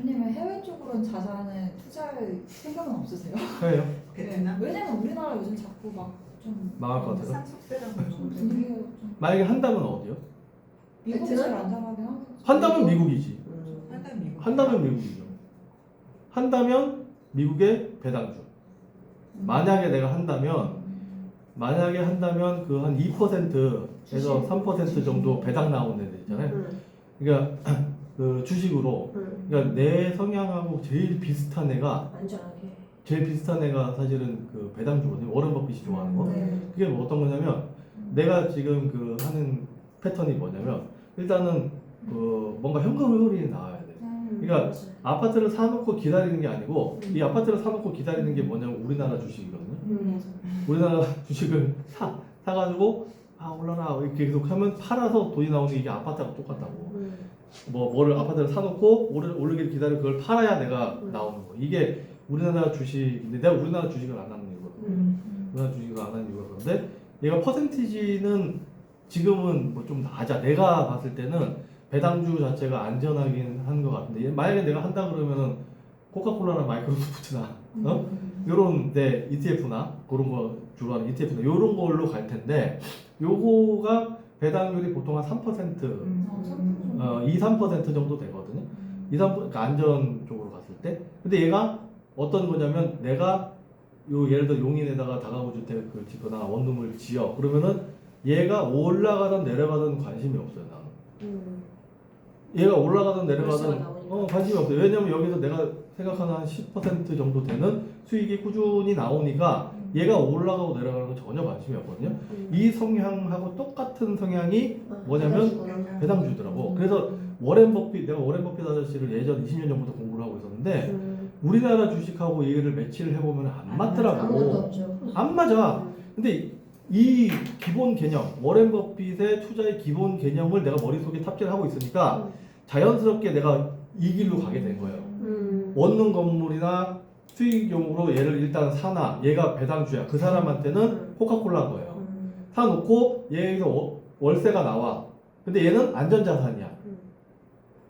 대표님은 해외 쪽으로는 자산을 투자할 생각은 없으세요? 해요. 베트남? 왜냐면 우리나라 요즘 자꾸 막 좀 망할 것 같아서. 상속세랑 분위기가 좀 만약에 한다면 어디요? 미국이 제일 안정하긴 하겠죠. 한다면 미국이지. 한달 미국. 한다면 미국이죠. 한다면 미국의 배당주. 만약에 내가 한다면 그 한 2%에서 3% 정도 배당 나오는 애들 있잖아요. 그러니까 그 주식으로 그러니까 내 성향하고 제일 비슷한 애가 사실은 그 배당주거든요. 워런 버핏이 좋아하는 거. 그게 뭐 어떤 거냐면 내가 지금 그 하는 패턴이 뭐냐면 일단은 그 뭔가 현금 흐름이 나와야 돼. 그러니까 아파트를 사놓고 기다리는 게 아니고 이 아파트를 사놓고 기다리는 게 뭐냐면 우리나라 주식이거든요. 우리나라 주식을 사가지고 올라라 이렇게 계속 하면 팔아서 돈이 나오는 게 이게 아파트하고 똑같다고. 뭐를 아파트를 사놓고 오르기를 기다려 그걸 팔아야 내가 나오는 거. 이게 우리나라 주식인데 내가 우리나라 주식을 안 하는 이유거든요. 우리나라 주식을 안 하는 이유가 그런데 얘가 퍼센티지는 지금은 뭐 좀 낮아. 내가 봤을 때는 배당주 자체가 안전하긴 한 것 같은데 만약에 내가 한다 그러면은 코카콜라나 마이크로소프트나 요런 데 ETF나 그런 거 주로 하는 ETF나 요런 걸로 갈 텐데 요거가 배당률이 보통 한 3% 2, 3% 정도 되거든요. 2, 3% 그러니까 안전 쪽으로 갔을 때. 근데 얘가 어떤 거냐면 내가 예를 들어 용인에다가 다가구 주택을 짓거나 원룸을 지어 그러면은 얘가 올라가든 내려가든 관심이 없어요. 나는. 얘가 올라가든 내려가든 관심이 없어요. 왜냐면 여기서 내가 생각하는 한 10% 정도 되는 수익이 꾸준히 나오니까 얘가 올라가고 내려가는 건 전혀 관심이 없거든요. 이 성향하고 똑같은 성향이 뭐냐면 배당주더라고. 그래서 내가 워렌 버핏 아저씨를 예전 20년 전부터 공부를 하고 있었는데 우리나라 주식하고 얘를 매치를 해보면 안 맞더라고. 안 맞아. 근데 이 기본 개념, 워렌 버핏의 투자의 기본 개념을 내가 머릿속에 탑재를 하고 있으니까 자연스럽게 내가 이 길로 가게 된 거예요. 원룸 건물이나 수익용으로 얘를 일단 사나 얘가 배당주야. 그 사람한테는 코카콜라인 거예요. 사놓고 얘에서 월세가 나와. 근데 얘는 안전자산이야.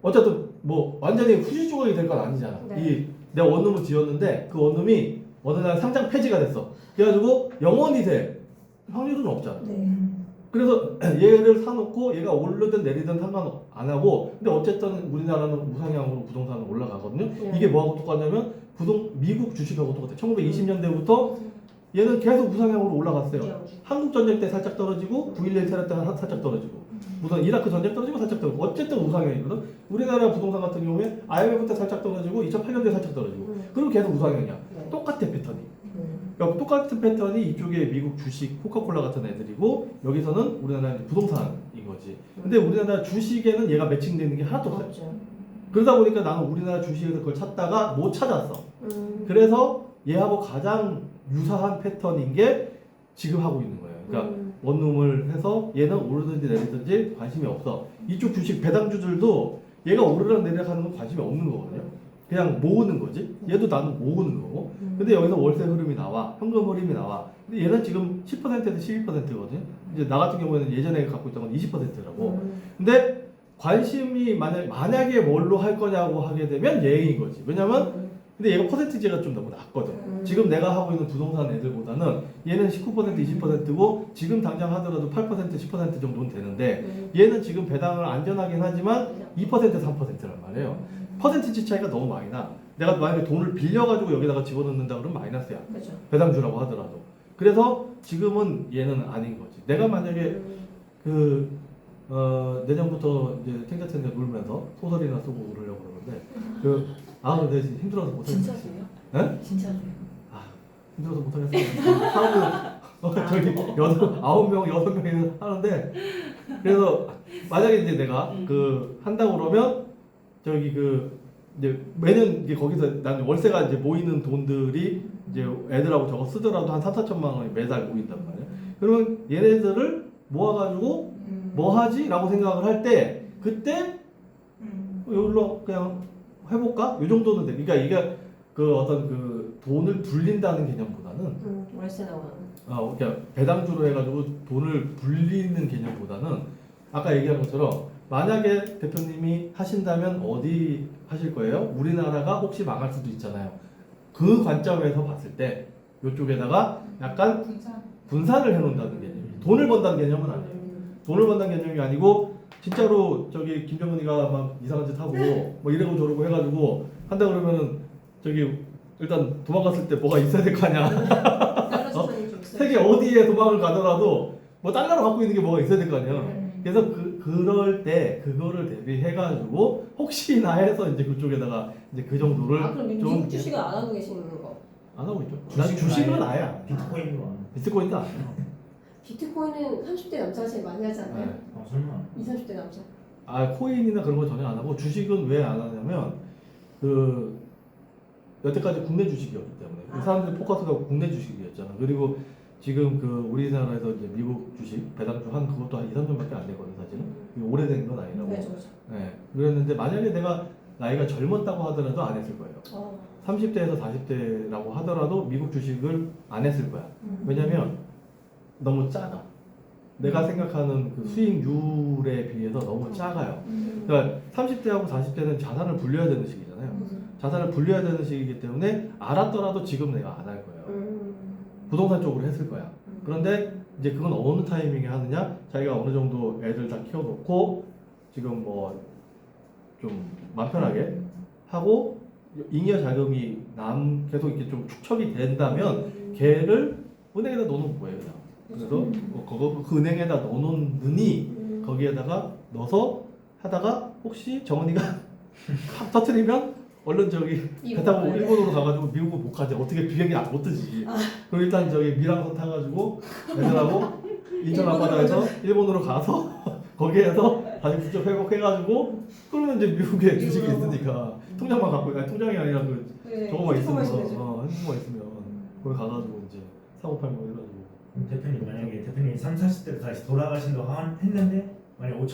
어쨌든 뭐 완전히 후지 조각이 될 건 아니잖아. 내가 원룸을 지었는데 그 원룸이 어느 날 상장 폐지가 됐어. 그래가지고 영원히 될 확률은 없잖아. 그래서 얘를 사놓고 얘가 오르든 내리든 상관 안 하고 근데 어쨌든 우리나라는 우상향으로 부동산은 올라가거든요. 이게 뭐하고 똑같냐면 미국 주식하고 똑같아. 1920년대부터 얘는 계속 우상향으로 올라갔어요. 한국 전쟁 때 살짝 떨어지고 9.11 테러 때 살짝 떨어지고 무슨 이라크 전쟁 떨어지고 살짝 떨어지고 어쨌든 우상향이거든. 우리나라 부동산 같은 경우에 IMF 때 살짝 떨어지고 2008년도에 살짝 떨어지고 그리고 계속 우상향이야. 똑같아 패턴이. 그러니까 똑같은 패턴이 이쪽에 미국 주식, 코카콜라 같은 애들이고 여기서는 우리나라 부동산인 거지. 근데 우리나라 주식에는 얘가 매칭되는 게 하나도 없어요. 그러다 보니까 나는 우리나라 주식에서 그걸 찾다가 못 찾았어. 그래서 얘하고 가장 유사한 패턴인 게 지금 하고 있는 거예요. 그러니까 원룸을 해서 얘는 오르든지 내리든지 관심이 없어. 이쪽 주식 배당주들도 얘가 오르락 내리락 하는 건 관심이 없는 거거든요. 그냥 모으는 거지. 얘도 나는 모으는 거고. 근데 여기서 월세 흐름이 나와. 현금 흐름이 나와. 근데 얘는 지금 10%에서 12%거든요. 이제 나 같은 경우에는 예전에 갖고 있던 건 20%라고. 근데 관심이 만약에 뭘로 할 거냐고 하게 되면 얘인 거지. 왜냐면 근데 얘가 퍼센티지가 좀 너무 낮거든. 지금 내가 하고 있는 부동산 애들보다는 얘는 19% 20%고 지금 당장 하더라도 8% 10% 정도는 되는데 얘는 지금 배당을 안전하긴 하지만 2% 3%란 말이에요. 퍼센티지 차이가 너무 많이 나. 내가 만약에 돈을 빌려가지고 여기다가 집어넣는다 그러면 마이너스야. 배당주라고 하더라도. 그래서 지금은 얘는 아닌 거지. 내가 만약에 내년부터 이제 탱자탱자 놀면서 소설이나 쓰고 그러려고 그러는데 근데 힘들어서 못하겠어요. 진짜세요? 네? 진짜세요? 힘들어서 못하겠어요. 사람들 저기 9명, 6명이 하는데 그래서 만약에 이제 내가 한다고 그러면 저기 이제 매년 이제 거기서 난 월세가 이제 모이는 돈들이 이제 애들하고 저거 쓰더라도 한 3,4천만 원이 매달 모인단 말이야. 그러면 얘네들을 모아가지고 뭐 하지? 라고 생각을 할 때 그때 이걸로 그냥 해볼까? 요 정도는 돼. 그러니까 이게 어떤 돈을 불린다는 개념보다는 월세 나오는 그러니까 배당주로 해가지고 돈을 불리는 개념보다는 아까 얘기한 것처럼 만약에 대표님이 하신다면 어디 하실 거예요. 우리나라가 혹시 망할 수도 있잖아요. 그 관점에서 봤을 때 이쪽에다가 약간 분산. 분산을 해놓는다는 개념이 돈을 번다는 개념은 아니에요. 돈을 번다는 개념이 아니고 진짜로 저기 김정은이가 막 이상한 짓 하고 뭐 이러고 저러고 해가지고 한다 그러면은 저기 일단 도망갔을 때 뭐가 있어야 될 거 아니야. 달러 조정이 좀 있어요. 세계 어디에 도망을 가더라도 뭐 달러로 갖고 있는 게 뭐가 있어야 될 거 아니야. 그래서 그럴 때 그거를 대비해가지고 혹시나 해서 이제 그쪽에다가 이제 그 정도를 아 그럼 좀 미국 주식을 안 하고 계시는 거? 안 하고 있죠. 난 주식은 아예 안 해요. 비트코인으로 안 해. 비트코인도 안 해요. 비트코인은 30대 남자가 제일 많이 하지 않나요? 네. 설마. 20, 30대 남자. 아 코인이나 그런 거 전혀 안 하고 주식은 왜 안 하냐면 그 여태까지 국내 주식이었기 때문에 그 사람들이 포커스가 국내 주식이었잖아. 그리고 지금 그 우리나라에서 이제 미국 주식 배당주 한 그것도 한 2, 3년밖에 안 되거든 사실은. 이게 오래된 건 아니라고. 네, 저죠. 네. 그랬는데 만약에 내가 나이가 젊었다고 하더라도 안 했을 거예요. 30대에서 40대라고 하더라도 미국 주식을 안 했을 거야. 왜냐면 너무 작아. 내가 생각하는 그 수익률에 비해서 너무 작아요. 그러니까 30대하고 40대는 자산을 불려야 되는 시기잖아요. 자산을 불려야 되는 시기이기 때문에 알았더라도 지금 내가 안 할 거예요. 부동산 쪽으로 했을 거야. 그런데 이제 그건 어느 타이밍에 하느냐? 자기가 어느 정도 애들 다 키워놓고 지금 뭐 좀 마음 편하게 하고 잉여 자금이 계속 이렇게 좀 축적이 된다면 걔를 은행에다 넣어놓은 거예요. 그냥. 그래서 그 은행에다 넣어놓느니 거기에다가 넣어서 하다가 혹시 정은이가 팍 터트리면 얼른 저기 배 타고 일본으로 가가지고 미국을 못 가지. 어떻게 비행기 못 뜨지. 그럼 일단 저기 미랑선 타가지고 애들하고 인천 앞바다에서 일본으로 가서 거기에서 다시 국적 회복해가지고 그러면 이제 미국에 주식이 있으니까 통장만 갖고 아니 통장이 아니라 그 저거만 있으면 핸드폰만 있으면 거기 가가지고 이제 사고 팔고 해가지고 대표님 만약에 대표님 30, 40대로 다시 돌아가신다고 했는데 만약 5천